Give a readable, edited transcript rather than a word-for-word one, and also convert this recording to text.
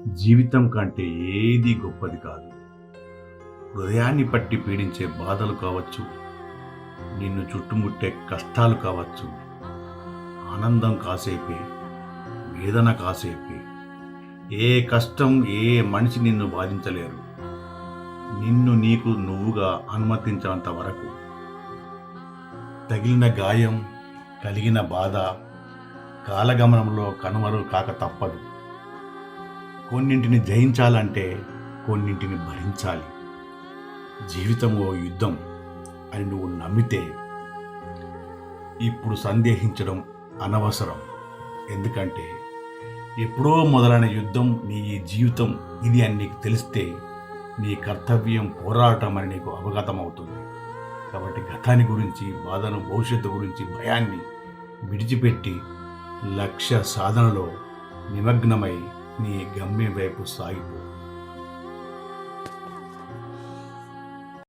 జీవితం కంటే ఏది గొప్పది కాదు. హృదయాన్ని పట్టి పీడించే బాధలు కావచ్చు, నిన్ను చుట్టుముట్టే కష్టాలు కావచ్చు, ఆనందం కాసేపే, వేదన కాసేపే. ఏ కష్టం, ఏ మనిషి నిన్ను బాధించలేరు. నిన్ను నీకు నువ్వుగా అనుమతించేంత వరకు. తగిలిన గాయం, కలిగిన బాధ కాలగమనంలో కనుమరు కాక తప్పదు. కొన్నింటిని జయించాలంటే కొన్నింటిని భరించాలి. జీవితం ఓ యుద్ధం అని నువ్వు నమ్మితే ఇప్పుడు సందేహించడం అనవసరం. ఎందుకంటే ఎప్పుడో మొదలైన యుద్ధం నీ జీవితం ఇది అని నీకు తెలిస్తే నీ కర్తవ్యం పోరాటం అని నీకు అవగతం అవుతుంది. కాబట్టి గతాన్ని గురించి, బాధను, భవిష్యత్తు గురించి, భయాన్ని విడిచిపెట్టి లక్ష్య సాధనలో నిమగ్నమై నీ గమ్యం వైపు సాగిపో.